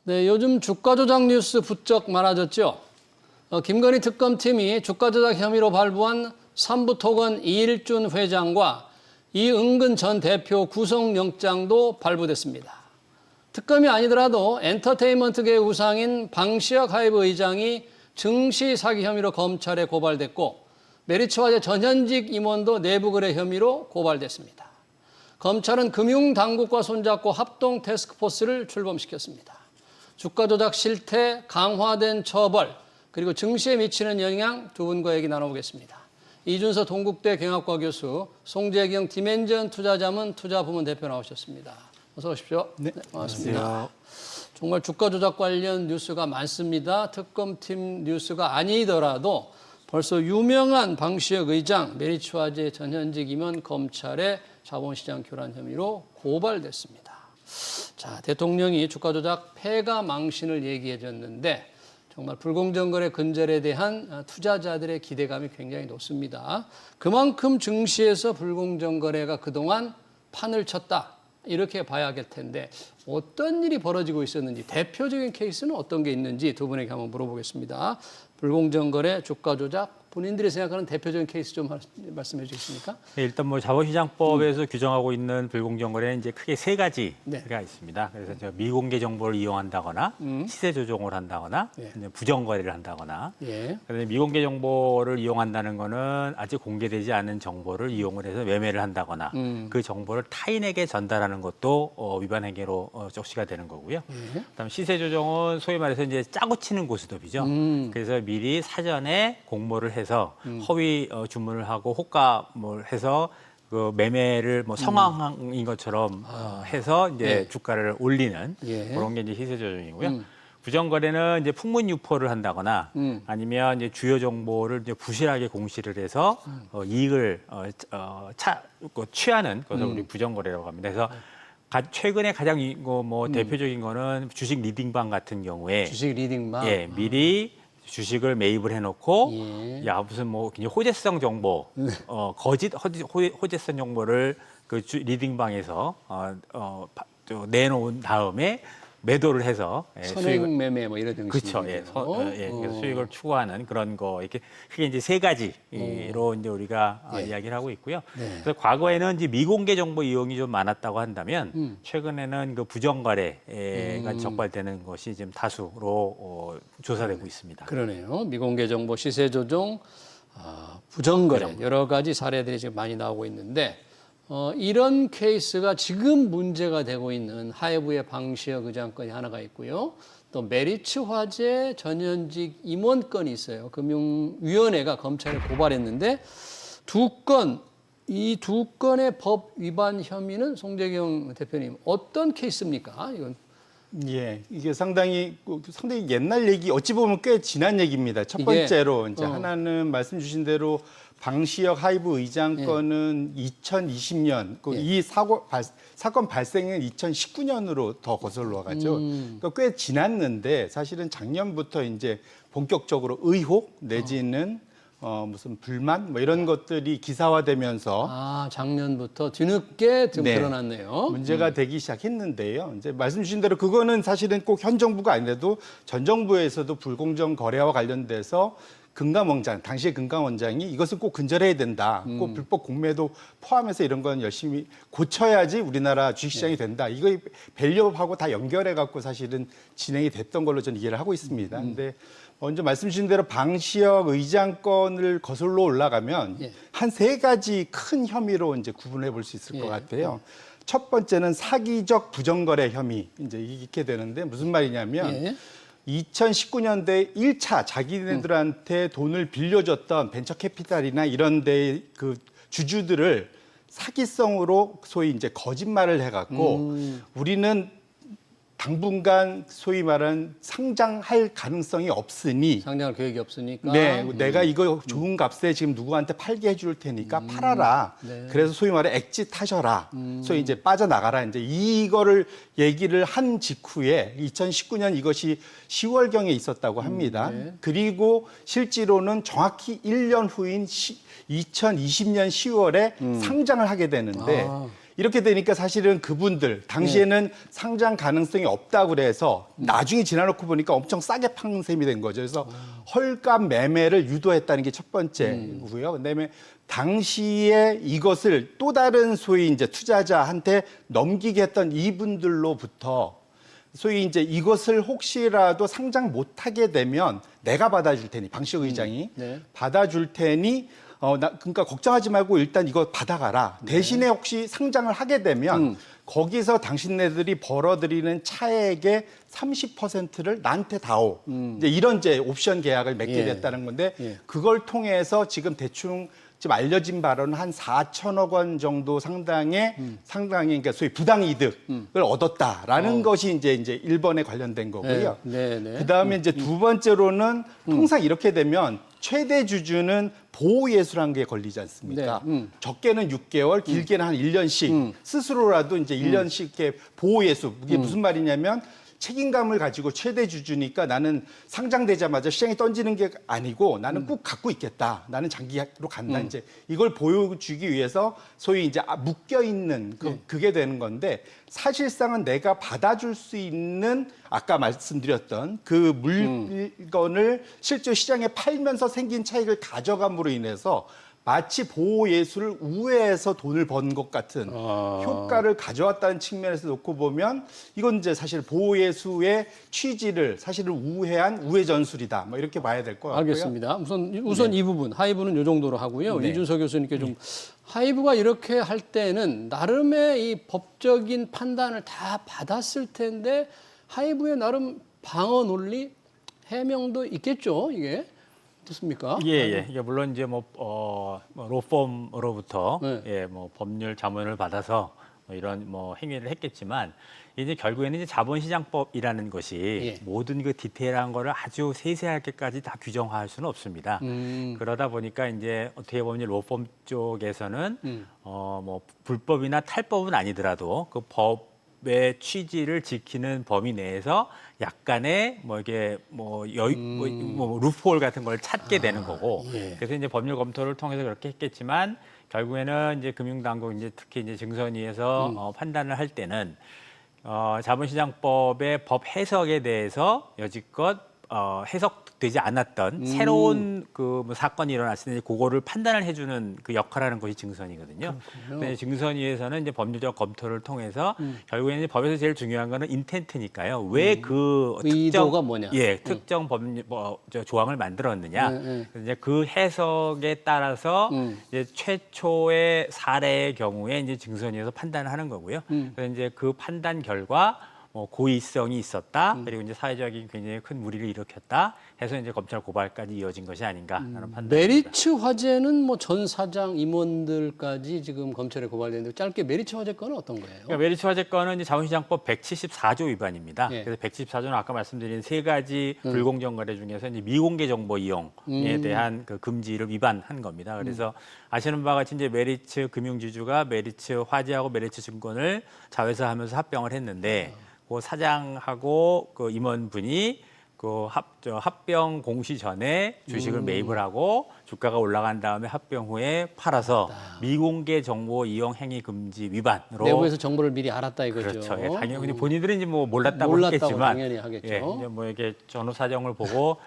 네, 요즘 주가 조작 뉴스 부쩍 많아졌죠. 김건희 특검팀이 주가 조작 혐의로 발부한 삼부토건 이일준 회장과 이은근 전 대표 구속영장도 발부됐습니다. 특검이 아니더라도 엔터테인먼트계 우상인 방시혁 하이브 의장이 증시 사기 혐의로 검찰에 고발됐고 메리츠화재 전현직 임원도 내부거래 혐의로 고발됐습니다. 검찰은 금융당국과 손잡고 합동 태스크포스를 출범시켰습니다. 주가 조작 실태, 강화된 처벌, 그리고 증시에 미치는 영향 두 분과 얘기 나눠보겠습니다. 이준서 동국대 경영학과 교수, 송재경 디멘전 투자자문 투자부문 대표 나오셨습니다. 어서 오십시오. 네, 반갑습니다. 안녕하세요. 정말 주가 조작 관련 뉴스가 많습니다. 특검팀 뉴스가 아니더라도 벌써 유명한 방시혁 의장, 메리츠화재 전현직 임원 검찰에 자본시장 교란 혐의로 고발됐습니다. 자, 대통령이 주가 조작 폐가 망신을 얘기해줬는데 정말 불공정거래 근절에 대한 투자자들의 기대감이 굉장히 높습니다. 그만큼 증시에서 불공정거래가 그동안 판을 쳤다. 이렇게 봐야 할 텐데 어떤 일이 벌어지고 있었는지 대표적인 케이스는 어떤 게 있는지 두 분에게 한번 물어보겠습니다. 불공정거래, 주가 조작, 본인들이 생각하는 대표적인 케이스 좀 말씀해 주시겠습니까? 네, 일단 뭐 자본시장법에서 규정하고 있는 불공정거래는 이제 크게 세 가지가 네. 있습니다. 그래서 저 미공개 정보를 이용한다거나 시세 조종을 한다거나 예. 이제 부정거래를 한다거나. 예. 그런데 미공개 정보를 이용한다는 거는 아직 공개되지 않은 정보를 이용을 해서 매매를 한다거나 그 정보를 타인에게 전달하는 것도 위반 행위로 적시가 되는 거고요. 예. 그다음 시세 조정은 소위 말해서 이제 짜고 치는 고스톱이죠. 그래서 미리 사전에 공모를 해서 허위 주문을 하고 호가를 해서 그 매매를 뭐 성황인 것처럼 해서 이제 예. 주가를 올리는 예. 그런 게 이제 시세 조정이고요. 부정거래는 이제 풍문 유포를 한다거나 아니면 이제 주요 정보를 이제 부실하게 공시를 해서 이익을 취하는 것을 우리 부정거래라고 합니다. 그래서 최근에 가장 뭐 대표적인 거는 주식 리딩방 같은 경우에 주식 리딩방. 예, 미리 주식을 매입을 해놓고 예. 야 무슨 뭐 굉장히 호재성 정보, 거짓 호재성 정보를 그 리딩방에서 내놓은 다음에 매도를 해서 선행 매매 뭐 이런 그렇죠. 형식이네요. 그래서 수익을 추구하는 그런 거 이렇게 크게 이제 세 가지로 이제 우리가 이야기를 하고 있고요. 네. 그래서 과거에는 이제 미공개 정보 이용이 좀 많았다고 한다면 최근에는 그 부정거래가 적발되는 것이 지금 다수로 조사되고 있습니다. 그러네요. 미공개 정보, 시세 조종, 부정거래 여러 가지 사례들이 지금 많이 나오고 있는데 이런 케이스가 지금 문제가 되고 있는 하이브의 방시혁 의장 건이 하나가 있고요. 또 메리츠 화재 전현직 임원 건이 있어요. 금융위원회가 검찰에 고발했는데 이 두 건의 법 위반 혐의는 송재경 대표님 어떤 케이스입니까? 이건 네. 이게 상당히 옛날 얘기, 어찌 보면 꽤 지난 얘기입니다. 첫 번째로 이제 하나는 말씀 주신 대로 방시혁 하이브 의장 건은 2020년, 이 사건 발생은 2019년으로 더 거슬러 가죠. 그러니까 꽤 지났는데 사실은 작년부터 이제 본격적으로 의혹 내지는 무슨 불만 뭐 이런 것들이 기사화되면서 작년부터 뒤늦게 좀 드러났네요. 문제가 되기 시작했는데요. 이제 말씀 주신 대로 그거는 사실은 꼭 현 정부가 아니라도 전 정부에서도 불공정 거래와 관련돼서 금감원장, 당시의 금감원장이 이것은 꼭 근절해야 된다. 꼭 불법 공매도 포함해서 이런 건 열심히 고쳐야지 우리나라 주식시장이 된다. 이거 밸류업하고 다 연결해갖고 사실은 진행이 됐던 걸로 저는 이해를 하고 있습니다. 근데 먼저 말씀 주신 대로 방시혁 의장 건을 거슬러 올라가면 한 세 가지 큰 혐의로 이제 구분해 볼 수 있을 것 같아요. 첫 번째는 사기적 부정거래 혐의 이제 이렇게 되는데 무슨 말이냐면 2019년대 1차 자기네들한테 돈을 빌려줬던 벤처캐피탈이나 이런 데 그 주주들을 사기성으로 소위 이제 거짓말을 해갖고 우리는 당분간 소위 말하는 상장할 가능성이 없으니 상장할 계획이 없으니까. 내가 이거 좋은 값에 지금 누구한테 팔게 해줄 테니까 팔아라. 그래서 소위 말해 엑짓 하셔라. 소위 이제 빠져나가라. 이제 이거를 얘기를 한 직후에 2019년 이것이 10월경에 있었다고 합니다. 그리고 실제로는 정확히 1년 후인 2020년 10월에 상장을 하게 되는데 이렇게 되니까 사실은 그분들 당시에는 상장 가능성이 없다고 그래서 나중에 지나놓고 보니까 엄청 싸게 판 셈이 된 거죠. 그래서 헐값 매매를 유도했다는 게 첫 번째고요. 그다음에 당시에 이것을 또 다른 소위 이제 투자자한테 넘기게 했던 이분들로부터 소위 이제 이것을 혹시라도 상장 못하게 되면 내가 받아줄 테니 방식 의장이 네. 받아줄 테니 그러니까 걱정하지 말고 일단 이거 받아가라. 대신에 혹시 상장을 하게 되면 거기서 당신네들이 벌어들이는 차액의 30%를 나한테 다오. 이제 이런 이제 옵션 계약을 맺게 예. 됐다는 건데 예. 그걸 통해서 지금 대충 지금 알려진 바로는 한 4천억 원 정도 상당의 그러니까 소위 부당 이득을 얻었다라는 것이 이제 1번에 관련된 거고요. 네, 네. 그다음에 이제 두 번째로는 통상 이렇게 되면 최대 주주는 보호예수라는 게 걸리지 않습니까? 네, 적게는 6개월, 길게는 한 1년씩 스스로라도 이제 1년씩 이렇게 보호예수. 이게 무슨 말이냐면 책임감을 가지고 최대 주주니까 나는 상장되자마자 시장에 던지는 게 아니고 나는 꼭 갖고 있겠다. 나는 장기로 간다. 이제 이걸 보여주기 위해서 소위 이제 묶여 있는 그게 되는 건데 사실상은 내가 받아줄 수 있는 아까 말씀드렸던 그 물건을 실제 시장에 팔면서 생긴 차익을 가져감으로 인해서 마치 보호예수를 우회해서 돈을 번 것 같은 효과를 가져왔다는 측면에서 놓고 보면 이건 이제 사실 보호예수의 취지를 사실은 우회한 우회 전술이다. 뭐 이렇게 봐야 될 것 같고요. 알겠습니다. 우선 이 부분 하이브는 이 정도로 하고요. 네. 이준석 교수님께 좀 하이브가 이렇게 할 때는 나름의 이 법적인 판단을 다 받았을 텐데 하이브의 나름 방어 논리 해명도 있겠죠. 이게 어떻습니까? 예. 이게 물론 이제 로펌으로부터 네. 법률 자문을 받아서 이런 행위를 했겠지만 이제 결국에는 이제 자본시장법이라는 것이 예. 모든 그 디테일한 거를 아주 세세하게까지 다 규정할 수는 없습니다. 그러다 보니까 이제 어떻게 보면 로펌 쪽에서는 불법이나 탈법은 아니더라도 그 법의 취지를 지키는 범위 내에서 약간의 루프홀 같은 걸 찾게 되는 거고. 예. 그래서 이제 법률 검토를 통해서 그렇게 했겠지만 결국에는 이제 금융당국 이제 특히 이제 증선위에서 판단을 할 때는 자본시장법의 법 해석에 대해서 여지껏 해석되지 않았던 새로운 사건이 일어났을 때 그거를 판단을 해주는 그 역할을 하는 것이 증선이거든요. 근데 증선위에서는 이제 법률적 검토를 통해서 결국에는 이제 법에서 제일 중요한 거는 인텐트니까요. 왜 그 의도가 뭐냐? 특정 조항을 만들었느냐. 그래서 이제 그 해석에 따라서 이제 최초의 사례의 경우에 이제 증선위에서 판단을 하는 거고요. 그래서 이제 그 판단 결과 고의성이 있었다. 그리고 이제 사회적인 굉장히 큰 무리를 일으켰다. 해서 이제 검찰 고발까지 이어진 것이 아닌가라는 판단입니다. 메리츠 화재는 전 사장 임원들까지 지금 검찰에 고발됐는데 짧게 메리츠 화재 건은 어떤 거예요? 그러니까 메리츠 화재 건은 이제 자본시장법 174조 위반입니다. 예. 그래서 174조는 아까 말씀드린 세 가지 불공정 거래 중에서 이제 미공개 정보 이용에 대한 그 금지를 위반한 겁니다. 그래서 아시는 바와 같이 이제 메리츠 금융지주가 메리츠 화재하고 메리츠 증권을 자회사하면서 합병을 했는데 그 사장하고 그 임원분이 그 합병 공시 전에 주식을 매입을 하고 주가가 올라간 다음에 합병 후에 팔아서 미공개 정보 이용 행위 금지 위반으로 내부에서 정보를 미리 알았다 이거죠. 그렇죠. 예, 당연히 본인들은 이제 몰랐다고 몰랐다고 했겠지만 당연히 하겠죠. 예, 이제 이게 전후 사정을 보고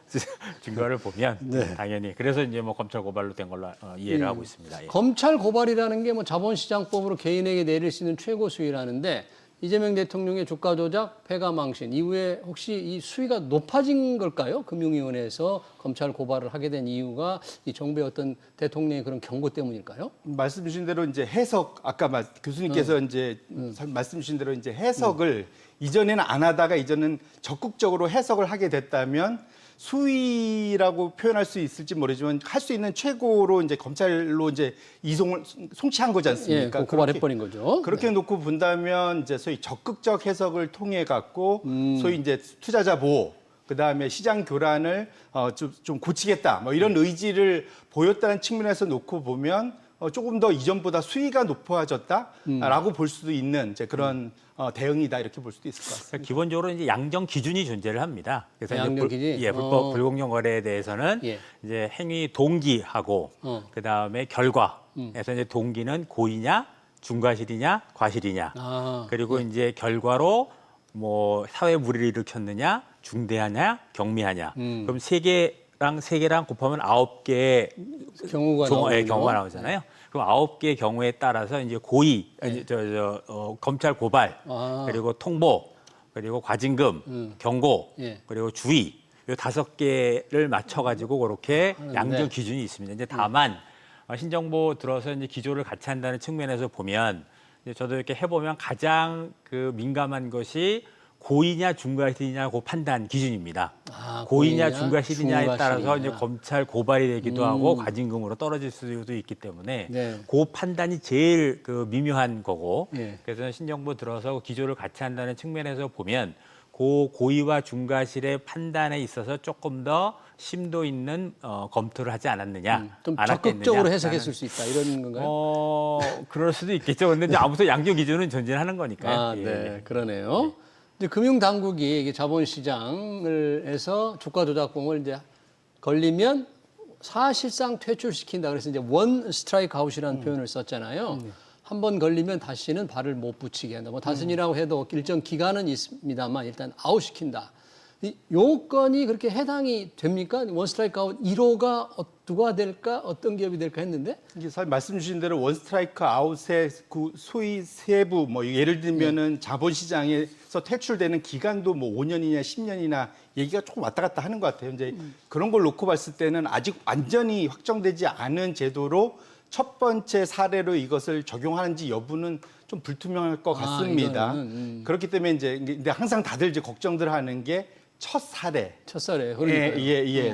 증거를 보면 당연히 그래서 이제 검찰 고발로 된 걸로 이해를 하고 있습니다. 예. 검찰 고발이라는 게 자본시장법으로 개인에게 내릴 수 있는 최고 수위라는데 이재명 대통령의 주가 조작, 패가 망신 이후에 혹시 이 수위가 높아진 걸까요? 금융위원회에서 검찰 고발을 하게 된 이유가 이 정부의 어떤 대통령의 그런 경고 때문일까요? 말씀 주신 대로 이제 해석 아까 교수님께서 이제 말씀 주신 대로 이제 해석을 이전에는 안 하다가 이제는 적극적으로 해석을 하게 됐다면 수위라고 표현할 수 있을지 모르지만 할 수 있는 최고로 이제 검찰로 이제 이송을 송치한 거지 않습니까? 예, 고발해버린 거죠. 그렇게 놓고 본다면 이제 소위 적극적 해석을 통해 갖고 소위 이제 투자자 보호, 그 다음에 시장 교란을 좀 고치겠다, 이런 의지를 보였다는 측면에서 놓고 보면 조금 더 이전보다 수위가 높아졌다라고 볼 수도 있는 이제 그런 대응이다 이렇게 볼 수도 있을 것 같습니다. 기본적으로 이제 양정 기준이 존재를 합니다. 그래서 양정 기준? 불법 불공정 거래에 대해서는 예. 이제 행위 동기하고 그 다음에 결과에서 이제 동기는 고의냐 중과실이냐 과실이냐 그리고 예. 이제 결과로 뭐 사회 무리를 일으켰느냐 중대하냐 경미하냐 그럼 세 개랑 곱하면 9개의 경우가 나오잖아요. 그럼 9개의 경우에 따라서 이제 고의 아니, 검찰 고발 그리고 통보 그리고 과징금 경고 예. 그리고 주의 이 5개를 맞춰가지고 그렇게 양적 기준이 있습니다. 이제 다만 신정부 들어서 이제 기조를 같이 한다는 측면에서 보면 이제 저도 이렇게 해보면 가장 그 민감한 것이 고의냐 중과실이냐 그 판단 기준입니다. 고의냐 중과실이냐에 따라서 이제 검찰 고발이 되기도 하고 과징금으로 떨어질 수도 있기 때문에 네. 그 판단이 제일 그 미묘한 거고 예. 그래서 신정부 들어서 기조를 같이 한다는 측면에서 보면 그 고의와 중과실의 판단에 있어서 조금 더 심도 있는 검토를 하지 않았느냐. 좀 안 적극적으로 했겠느냐라는- 해석했을 수 있다 이런 건가요? 그럴 수도 있겠죠. 근데 이제 아무튼 양적 기준은 존재하는 거니까요. 아, 예, 네, 예. 그러네요. 이제 금융당국이 이게 자본시장을 해서 주가 조작범을 이제 걸리면 사실상 퇴출시킨다. 그래서 이제 원 스트라이크 아웃이라는 표현을 썼잖아요. 한 번 걸리면 다시는 발을 못 붙이게 한다. 뭐 단순이라고 해도 일정 기간은 있습니다만 일단 아웃시킨다. 이 요건이 그렇게 해당이 됩니까? 원 스트라이크 아웃 1호가 누가 될까? 어떤 기업이 될까 했는데 이게 사실 말씀 주신 대로 원 스트라이크 아웃의 그 소위 세부 뭐 예를 들면은 자본시장에서 퇴출되는 기간도 뭐 5년이냐 10년이나 얘기가 조금 왔다 갔다 하는 것 같아요. 이제 그런 걸 놓고 봤을 때는 아직 완전히 확정되지 않은 제도로 첫 번째 사례로 이것을 적용하는지 여부는 좀 불투명할 것 같습니다. 그렇기 때문에 이제 근데 항상 다들 이제 걱정들 하는 게 첫 사례. 첫 살에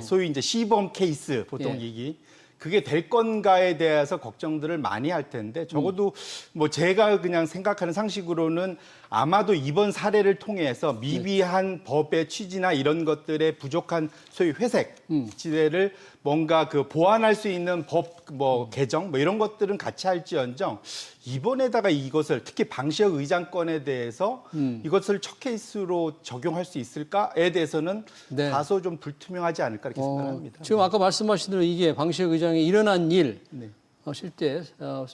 소위 이제 시범 케이스 보통 예. 얘기. 그게 될 건가에 대해서 걱정들을 많이 할 텐데 적어도 뭐 제가 그냥 생각하는 상식으로는 아마도 이번 사례를 통해서 미비한 법의 취지나 이런 것들의 부족한 소위 회색 지대를 뭔가 그 보완할 수 있는 법 뭐 개정 뭐 이런 것들은 같이 할지언정 이번에다가 이것을 특히 방시혁 의장건에 대해서 이것을 첫 케이스로 적용할 수 있을까에 대해서는 네. 다소 좀 불투명하지 않을까 이렇게 생각합니다. 지금 아까 말씀하신 대로 이게 방시혁 의장이 일어난 일, 네. 실제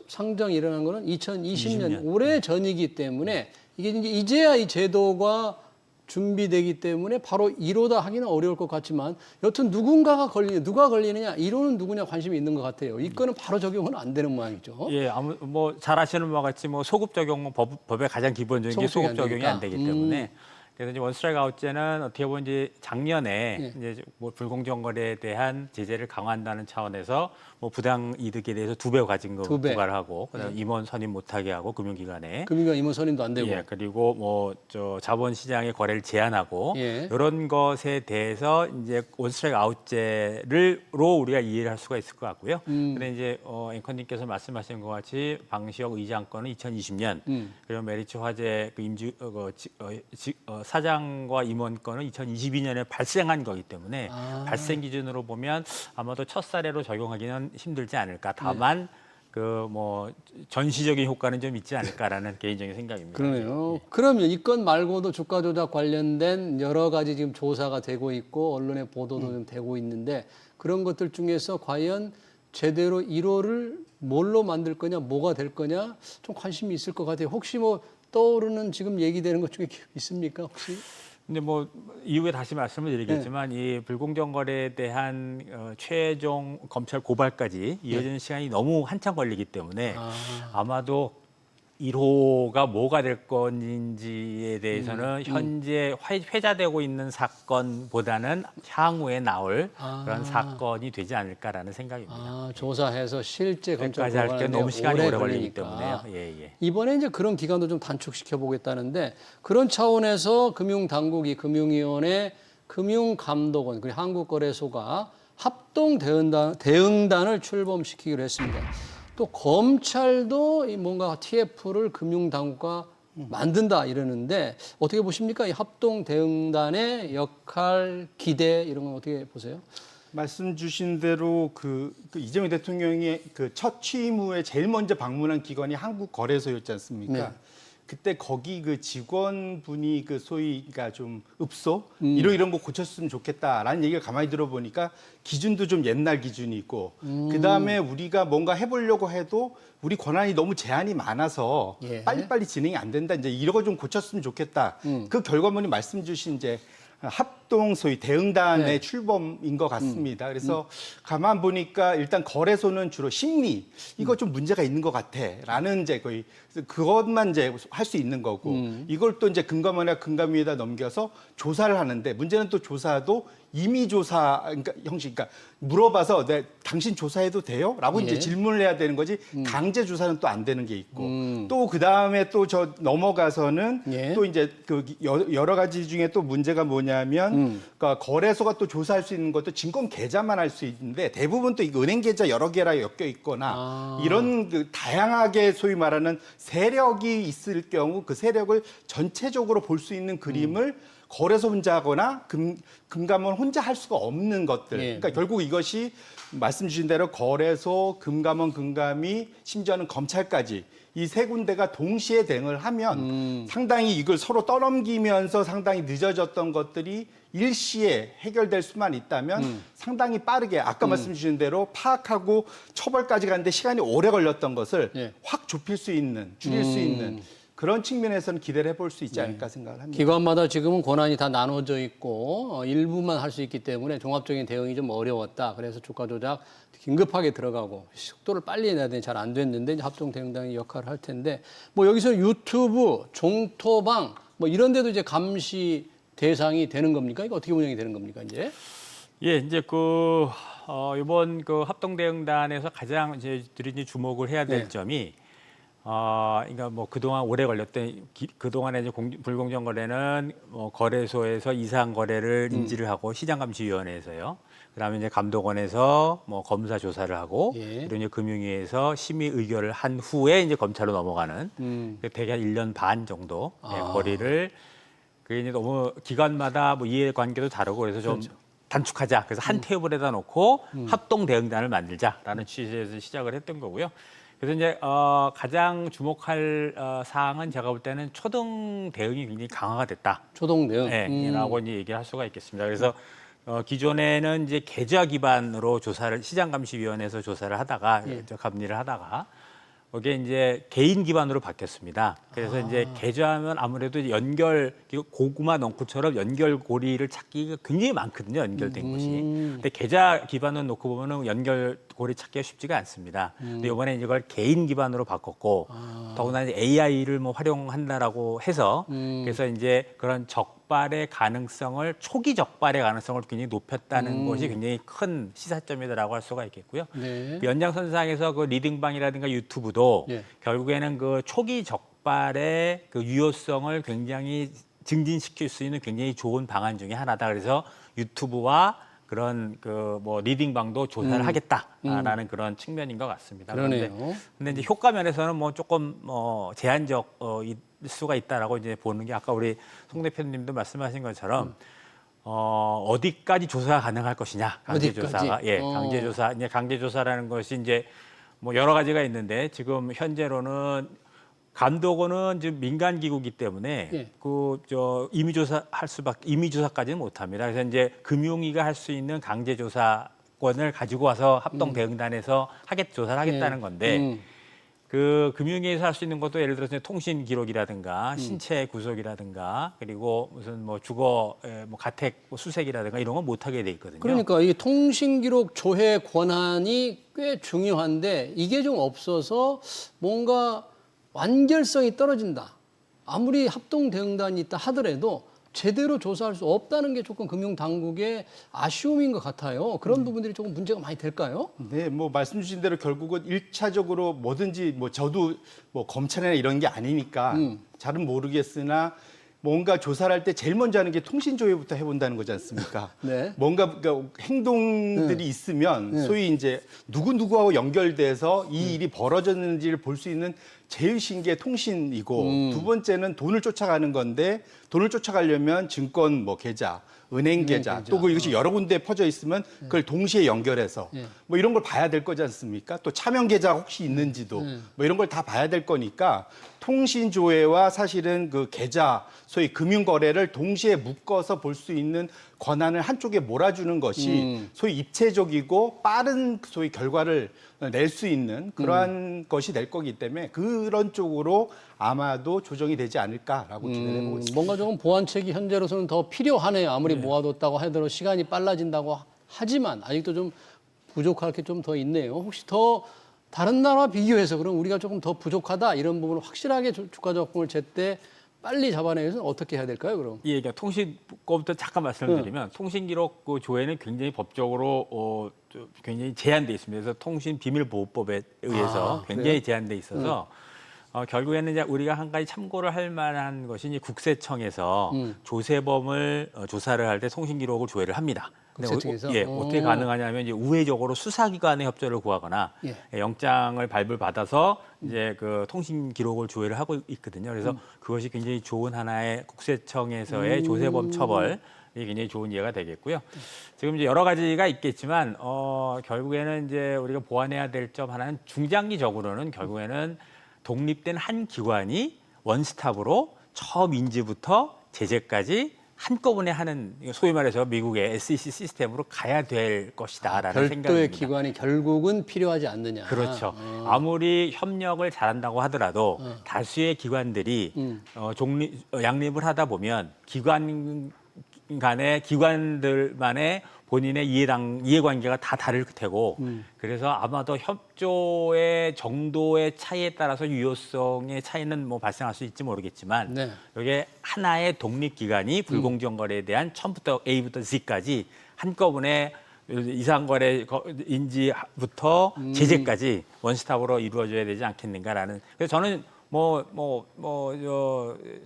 상정이 일어난 거는 2020년 올해 전이기 때문에 이게 이제 이제야 이 제도가 준비되기 때문에 바로 1호다 하기는 어려울 것 같지만 여튼 누가 걸리느냐 1호는 누구냐 관심이 있는 것 같아요. 이 건은 바로 적용은 안 되는 모양이죠. 예, 뭐 잘 아시는 바와 같이 뭐 소급 적용은 법의 가장 기본적인 게 소급 적용이 안 되기 때문에 그래서 이제 원 스트라이크 아웃제는 어떻게 보면 이제 작년에 이제 뭐 불공정 거래에 대한 제재를 강화한다는 차원에서 뭐 부당 이득에 대해서 2배 과징금 2배. 부과를 하고 그다음에 임원 선임 못하게 하고 금융기관에 금융기관 임원 선임도 안 되고. 예, 그리고 뭐 자본시장의 거래를 제한하고 예. 이런 것에 대해서 이제 원스트라이크 아웃제를로 우리가 이해를 할 수가 있을 것 같고요. 근데 이제 앵커님께서 말씀하신 것 같이 방시혁 의장건은 2020년 그리고 메리츠 화재 그 사장과 임원건은 2022년에 발생한 거기 때문에 발생 기준으로 보면 아마도 첫 사례로 적용하기는 힘들지 않을까. 다만 그 뭐 전시적인 효과는 좀 있지 않을까라는 개인적인 생각입니다. 그러네요. 그러면 이 건 말고도 주가 조작 관련된 여러 가지 지금 조사가 되고 있고 언론의 보도도 좀 되고 있는데 그런 것들 중에서 과연 제대로 1호를 뭘로 만들 거냐, 뭐가 될 거냐 좀 관심이 있을 것 같아요. 혹시 뭐 떠오르는 지금 얘기되는 것 중에 있습니까, 혹시? 근데 뭐 이후에 다시 말씀을 드리겠지만 이 불공정 거래에 대한 최종 검찰 고발까지 이어지는 시간이 너무 한참 걸리기 때문에 아마도 1호가 뭐가 될 건지에 대해서는 현재 회자되고 있는 사건보다는 향후에 나올 그런 사건이 되지 않을까라는 생각입니다. 조사해서 실제 검찰 그까지 할 때 너무 시간이 오래 걸리기 걸리니까. 때문에요. 예, 예. 이번에 이제 그런 기간도 좀 단축시켜 보겠다는데 그런 차원에서 금융당국이 금융위원회, 금융감독원 그리고 한국거래소가 합동 대응단을 출범시키기로 했습니다. 또 검찰도 뭔가 TF를 금융당국과 만든다 이러는데 어떻게 보십니까? 이 합동 대응단의 역할, 기대 이런 건 어떻게 보세요? 말씀 주신 대로 그 이재명 대통령이 그 첫 취임 후에 제일 먼저 방문한 기관이 한국거래소였지 않습니까? 네. 그때 거기 그 직원분이 그 소위 그러니까 좀 읍소 이런 거 고쳤으면 좋겠다라는 얘기를 가만히 들어보니까 기준도 좀 옛날 기준이 있고 그다음에 우리가 뭔가 해보려고 해도 우리 권한이 너무 제한이 많아서 예. 빨리빨리 진행이 안 된다. 이제 이런 거 좀 고쳤으면 좋겠다. 그 결과물이 말씀 주신 이제 합동 소위 대응단의 네. 출범인 것 같습니다. 그래서 가만 보니까 일단 거래소는 주로 심리 이거 좀 문제가 있는 것 같아라는 이제 거의 그것만 이제 할 수 있는 거고 이걸 또 이제 금감원이나 금감위에다 넘겨서 조사를 하는데 문제는 또 조사도 임의 조사 그러니까 형식 그러니까 물어봐서 당신 조사해도 돼요?라고 예. 이제 질문을 해야 되는 거지 강제 조사는 또 안 되는 게 있고 또 그 다음에 또 저 넘어가서는 예. 또 이제 그 여러 가지 중에 또 문제가 뭐냐면 그러니까 거래소가 또 조사할 수 있는 것도 증권 계좌만 할 수 있는데 대부분 또 이 은행 계좌 여러 개라 엮여 있거나 이런 그 다양하게 소위 말하는 세력이 있을 경우 그 세력을 전체적으로 볼 수 있는 그림을 거래소 혼자 하거나 금감원 혼자 할 수가 없는 것들. 예. 그러니까 결국 이것이 말씀 주신 대로 거래소, 금감원, 금감위, 심지어는 검찰까지 이 세 군데가 동시에 대응을 하면 상당히 이걸 서로 떠넘기면서 상당히 늦어졌던 것들이 일시에 해결될 수만 있다면 상당히 빠르게 아까 말씀 주신 대로 파악하고 처벌까지 가는데 시간이 오래 걸렸던 것을 예. 확 좁힐 수 있는, 줄일 수 있는 그런 측면에서는 기대를 해볼 수 있지 않을까 생각을 합니다. 기관마다 지금은 권한이 다 나눠져 있고 일부만 할 수 있기 때문에 종합적인 대응이 좀 어려웠다. 그래서 주가 조작 긴급하게 들어가고 속도를 빨리 내야 되니 잘 안 됐는데 이제 합동대응단이 역할을 할 텐데 뭐 여기서 유튜브, 종토방 뭐 이런 데도 이제 감시 대상이 되는 겁니까? 이거 어떻게 운영이 되는 겁니까, 이제? 예, 이제 이번 그 합동대응단에서 가장 이제 들이 주목을 해야 될 네. 점이 그러니까 뭐 그동안 오래 걸렸던 그동안에 이제 불공정 거래는 거래소에서 이상 거래를 인지를 하고 시장감시위원회에서요. 그다음에 이제 감독원에서 뭐 검사 조사를 하고 예. 그리고 이제 금융위에서 심의 의결을 한 후에 이제 검찰로 넘어가는 대개 한 1년 반 정도 거리를 그게 이제 너무 기관마다 뭐 이해관계도 다르고 그래서 좀 단축하자. 그래서 한 테이블에다 놓고 합동 대응단을 만들자라는 취지에서 시작을 했던 거고요. 그래서 이제 가장 주목할 사항은 제가 볼 때는 초등 대응이 굉장히 강화가 됐다. 초동 대응. 네, 라고 이제 얘기를 할 수가 있겠습니다. 그래서 기존에는 이제 계좌 기반으로 시장감시위원회에서 조사를 하다가 감리를 하다가 이게 이제 개인 기반으로 바뀌었습니다. 그래서 이제 계좌하면 아무래도 고구마 넝쿨처럼 연결고리를 찾기가 굉장히 많거든요. 연결된 곳이. 근데 계좌 기반으로 놓고 보면은 연결고리 찾기가 쉽지가 않습니다. 근데 이번에 이걸 개인 기반으로 바꿨고 더구나 이제 AI를 뭐 활용한다라고 해서 그래서 이제 그런 초기 적발의 가능성을 굉장히 높였다는 것이 굉장히 큰 시사점이다라고 할 수가 있겠고요. 네. 연장선상에서 그 리딩방이라든가 유튜브도 예. 결국에는 그 초기 적발의 그 유효성을 굉장히 증진시킬 수 있는 굉장히 좋은 방안 중에 하나다. 그래서 유튜브와 그런 그 뭐 리딩방도 조사를 하겠다라는 그런 측면인 것 같습니다. 그러네요. 근데 이제 효과 면에서는 뭐 조금 제한적 수가 있다라고 이제 보는 게 아까 우리 송 대표님도 말씀하신 것처럼 어디까지 조사가 가능할 것이냐 강제 조사가 강제 조사 이제 강제 조사라는 것이 이제 뭐 여러 가지가 있는데 지금 현재로는 감독원은 지금 민간 기구이기 때문에 임의 조사까지는 못합니다. 그래서 이제 금융위가 할 수 있는 강제 조사권을 가지고 와서 합동 대응단에서 조사를 하겠다는 건데. 그 금융위에서 할 수 있는 것도 예를 들어서 통신 기록이라든가 신체 구속이라든가 그리고 무슨 뭐 주거 뭐 가택 수색이라든가 이런 건 못 하게 돼 있거든요. 그러니까 이 통신 기록 조회 권한이 꽤 중요한데 이게 좀 없어서 뭔가 완결성이 떨어진다. 아무리 합동 대응단이 있다 하더라도 제대로 조사할 수 없다는 게 조금 금융당국의 아쉬움인 것 같아요. 그런 부분들이 조금 문제가 많이 될까요? 네, 뭐 말씀 주신 대로 결국은 1차적으로 뭐든지 뭐 저도 뭐 검찰이나 이런 게 아니니까 잘은 모르겠으나 뭔가 조사를 할 때 제일 먼저 하는 게 통신 조회부터 해본다는 거지 않습니까? 네. 뭔가 그러니까 행동들이 있으면 소위 이제 누구하고 연결돼서 이 일이 벌어졌는지를 볼 수 있는 제일 신 게 통신이고 두 번째는 돈을 쫓아가는 건데 돈을 쫓아가려면 증권 뭐 계좌, 은행 계좌, 또 이것이 여러 군데에 퍼져 있으면 그걸 동시에 연결해서 뭐 이런 걸 봐야 될 거지 않습니까? 또 차명 계좌가 혹시 있는지도 뭐 이런 걸 다 봐야 될 거니까 통신 조회와 사실은 그 계좌, 소위 금융 거래를 동시에 묶어서 볼 수 있는 권한을 한쪽에 몰아주는 것이 소위 입체적이고 빠른 소위 결과를 낼 수 있는 그러한 것이 될 거기 때문에 그런 쪽으로 아마도 조정이 되지 않을까라고 기대해 보고 있습니다. 뭔가 조금 보완책이 현재로서는 더 필요하네요. 아무리 모아뒀다고 하더라도 시간이 빨라진다고 하지만 아직도 좀 부족할 게 좀 더 있네요. 혹시 더 다른 나라와 비교해서 그럼 우리가 조금 더 부족하다 이런 부분을 확실하게 주가 조건을 제때 빨리 잡아내기 위해서 어떻게 해야 될까요, 그럼? 예, 그러니까 통신 거부터 잠깐 말씀을 드리면 통신 기록 그 조회는 굉장히 법적으로 굉장히 제한돼 있습니다. 그래서 통신 비밀 보호법에 의해서 굉장히 제한돼 있어서 결국에는 이제 우리가 한 가지 참고를 할 만한 것이 이제 국세청에서 조세범을 조사를 할 때 통신 기록을 조회를 합니다. 국세청에서? 예, 어떻게 가능하냐면 이제 우회적으로 수사기관의 협조를 구하거나 영장을 발부받아서 이제 그 통신 기록을 조회를 하고 있거든요. 그래서 그것이 굉장히 좋은 하나의 국세청에서의 조세범 처벌. 이 굉장히 좋은 예가 되겠고요. 지금 이제 여러 가지가 있겠지만 결국에는 이제 우리가 보완해야 될 점 하나는 중장기적으로는 결국에는 독립된 한 기관이 원스톱으로 처음 인지부터 제재까지 한꺼번에 하는 소위 말해서 미국의 SEC 시스템으로 가야 될 것이다라는 별도의 생각입니다. 기관이 결국은 필요하지 않느냐. 그렇죠. 아무리 협력을 잘한다고 하더라도 다수의 기관들이 양립을 하다 보면 기관들만의 본인의 이해관계가 다 다를 테고 그래서 아마도 협조의 정도의 차이에 따라서 유효성의 차이는 뭐 발생할 수 있지 모르겠지만 이게 하나의 독립기관이 불공정 거래에 대한 처음부터 A부터 Z까지 한꺼번에 이상거래 인지부터 제재까지 원스톱으로 이루어져야 되지 않겠는가라는. 그래서 저는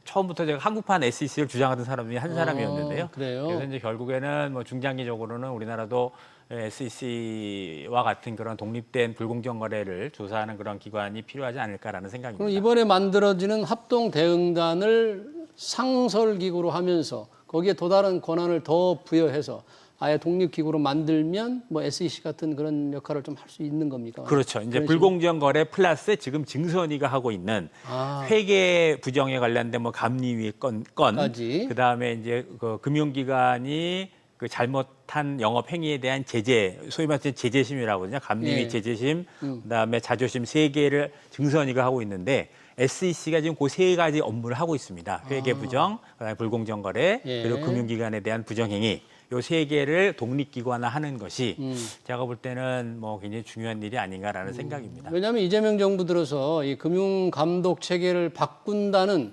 처음부터 제가 한국판 SEC를 주장하던 사람 중에 한 사람이었는데요. 그래요? 그래서 이제 결국에는 중장기적으로는 우리나라도 SEC와 같은 그런 독립된 불공정 거래를 조사하는 그런 기관이 필요하지 않을까라는 생각입니다. 그럼 이번에 만들어지는 합동 대응단을 상설기구로 하면서 거기에 또 다른 권한을 더 부여해서 아예 독립기구로 만들면 SEC 같은 그런 역할을 좀 할 수 있는 겁니까? 그렇죠. 이제 불공정 거래 플러스 지금 증선이가 하고 있는 회계 부정에 관련된 감리위 건, 그다음에 이제 그 금융기관이 그 잘못한 영업 행위에 대한 제재, 소위 말해서 제재심이라고 하거든요. 감리위 제재심, 그다음에 자조심 3개를 증선이가 하고 있는데 SEC가 지금 그 3가지 업무를 하고 있습니다. 회계 부정, 그다음에 불공정 거래, 그리고 금융기관에 대한 부정행위. 요 3개를 독립기관화하는 것이 제가 볼 때는 굉장히 중요한 일이 아닌가라는 생각입니다. 왜냐하면 이재명 정부 들어서 이 금융감독 체계를 바꾼다는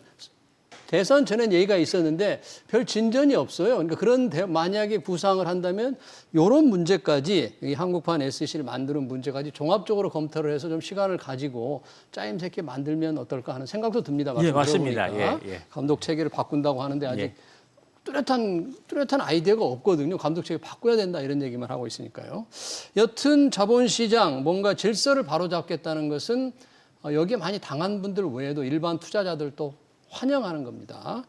대선 전엔 얘기가 있었는데 별 진전이 없어요. 그러니까 만약에 구상을 한다면 이런 문제까지 이 한국판 SEC를 만드는 문제까지 종합적으로 검토를 해서 좀 시간을 가지고 짜임새 있게 만들면 어떨까 하는 생각도 듭니다. 예, 맞습니다. 예. 감독 체계를 바꾼다고 하는데 아직 뚜렷한 아이디어가 없거든요. 감독체계 바꿔야 된다 이런 얘기만 하고 있으니까요. 여튼 자본시장 뭔가 질서를 바로잡겠다는 것은 여기에 많이 당한 분들 외에도 일반 투자자들도 환영하는 겁니다.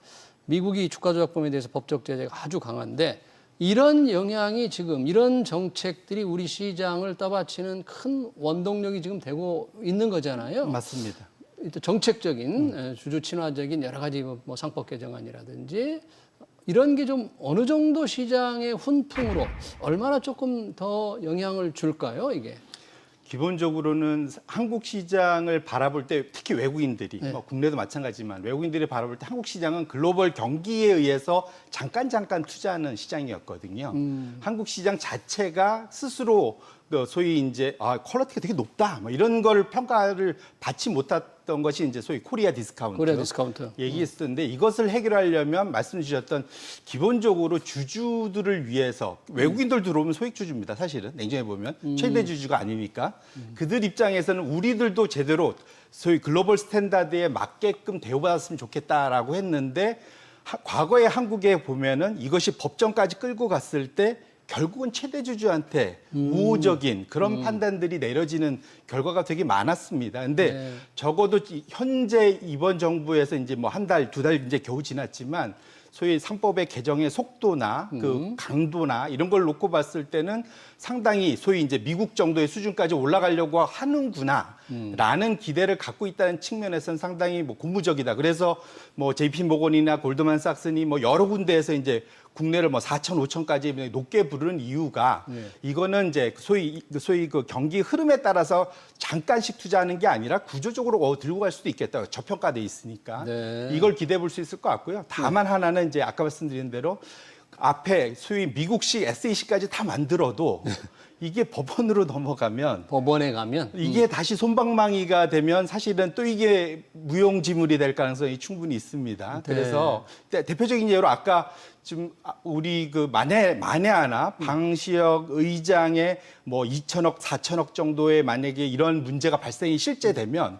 미국이 주가조작범에 대해서 법적 제재가 아주 강한데 이런 영향이 지금 이런 정책들이 우리 시장을 떠받치는 큰 원동력이 지금 되고 있는 거잖아요. 맞습니다. 정책적인 주주 친화적인 여러 가지 상법 개정안이라든지 이런 게 좀 어느 정도 시장의 훈풍으로 얼마나 조금 더 영향을 줄까요, 이게? 기본적으로는 한국 시장을 바라볼 때 특히 외국인들이 국내도 마찬가지지만 외국인들이 바라볼 때 한국 시장은 글로벌 경기에 의해서 잠깐 투자하는 시장이었거든요. 한국 시장 자체가 스스로 소위 이제 퀄리티가 되게 높다 이런 걸 평가를 받지 못했던 것이 이제 소위 코리아 디스카운트 얘기했었는데 이것을 해결하려면 말씀 주셨던 기본적으로 주주들을 위해서 외국인들 들어오면 소액 주주입니다. 사실은 냉정해 보면 최대 주주가 아니니까 그들 입장에서는 우리들도 제대로 소위 글로벌 스탠다드에 맞게끔 대우받았으면 좋겠다라고 했는데 과거에 한국에 보면은 이것이 법정까지 끌고 갔을 때 결국은 최대 주주한테 우호적인 그런 판단들이 내려지는 결과가 되게 많았습니다. 근데 네. 적어도 현재 이번 정부에서 이제 뭐 한 달, 두 달 이제 겨우 지났지만 소위 상법의 개정의 속도나 그 강도나 이런 걸 놓고 봤을 때는 상당히 소위 이제 미국 정도의 수준까지 올라가려고 하는구나라는 기대를 갖고 있다는 측면에서는 상당히 뭐 고무적이다. 그래서 뭐 JP 모건이나 골드만삭스니 뭐 여러 군데에서 이제 국내를 뭐 4천, 5천까지 높게 부르는 이유가 이거는 이제 소위 그 경기 흐름에 따라서 잠깐씩 투자하는 게 아니라 구조적으로 들고 갈 수도 있겠다. 저평가돼 있으니까 네. 이걸 기대해 볼 수 있을 것 같고요. 다만 하나는 이제 아까 말씀드린 대로 앞에 소위 미국식 SEC까지 다 만들어도 이게 법원으로 넘어가면 법원에 가면 이게 다시 솜방망이가 되면 사실은 또 이게 무용지물이 될 가능성이 충분히 있습니다. 그래서 대표적인 예로 아까 지금 우리 그 만에 하나 방시혁 의장의 뭐 2천억, 4천억 정도의 만약에 이런 문제가 발생이 실제 되면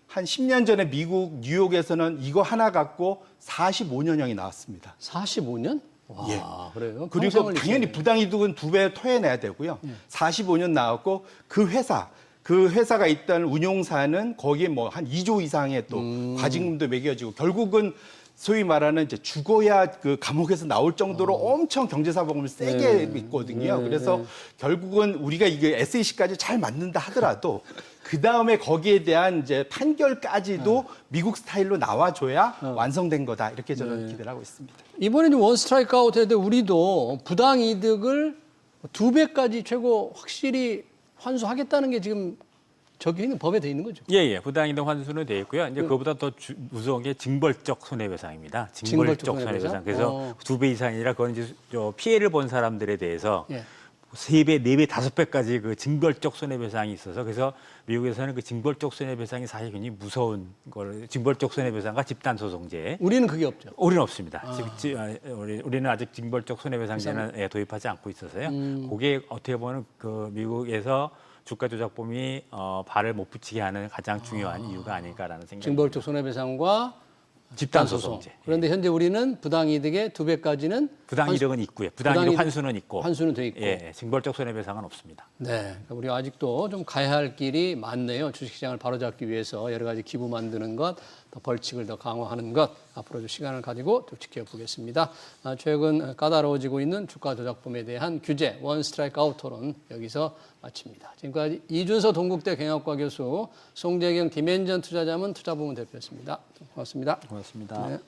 한 10년 전에 미국 뉴욕에서는 이거 하나 갖고 45년형이 나왔습니다. 45년? 와, 예. 그래요? 그리고 평생을 당연히 있어야 부당이득은 2배 토해내야 되고요. 45년 나왔고 그 회사가 있던 운용사는 거기에 뭐 한 2조 이상의 또 과징금도 매겨지고 결국은 소위 말하는 이제 죽어야 그 감옥에서 나올 정도로 엄청 경제사범을 세게 있거든요. 그래서 결국은 우리가 이게 SEC까지 잘 맞는다 하더라도 그 다음에 거기에 대한 이제 판결까지도 미국 스타일로 나와줘야 완성된 거다. 이렇게 저는 기대를 하고 있습니다. 이번에 좀 원 스트라이크 아웃 했는데 우리도 부당 이득을 2배까지 최고 확실히 환수하겠다는 게 지금 적용이 법에 돼 있는 거죠. 예. 부당이득 환수는 돼 있고요. 이제 그보다 더 무서운 게 징벌적 손해배상입니다. 징벌적 손해배상. 그래서 2배 이상이 아니라 그건 이제 피해를 본 사람들에 대해서 예. 3배, 4배, 5배까지 그 징벌적 손해배상이 있어서 그래서 미국에서는 그 징벌적 손해배상이 사실 굉장히 무서운 걸 징벌적 손해배상과 집단소송제. 우리는 그게 없죠. 우리는 없습니다. 우리는 아직 징벌적 손해배상제는 도입하지 않고 있어서요. 그게 어떻게 보면 그 미국에서 주가 조작범이 발을 못 붙이게 하는 가장 중요한 이유가 아닐까라는 생각이 징벌적 손해배상과 집단소송제. 그런데 현재 우리는 부당이득의 2배까지는 부당이득은 있고요. 부당이득 환수는 있고. 환수는 돼 있고. 예, 징벌적 손해배상은 없습니다. 네, 그러니까 우리가 아직도 좀 가야 할 길이 많네요. 주식시장을 바로잡기 위해서 여러 가지 기부 만드는 것, 더 벌칙을 더 강화하는 것, 앞으로 좀 시간을 가지고 좀 지켜보겠습니다. 최근 까다로워지고 있는 주가 조작범에 대한 규제, 원 스트라이크 아웃 토론 여기서 마칩니다. 지금까지 이준서 동국대 경영학과 교수, 송재경 디멘전 투자자문 투자부문 대표였습니다. 고맙습니다. 고맙습니다. 네.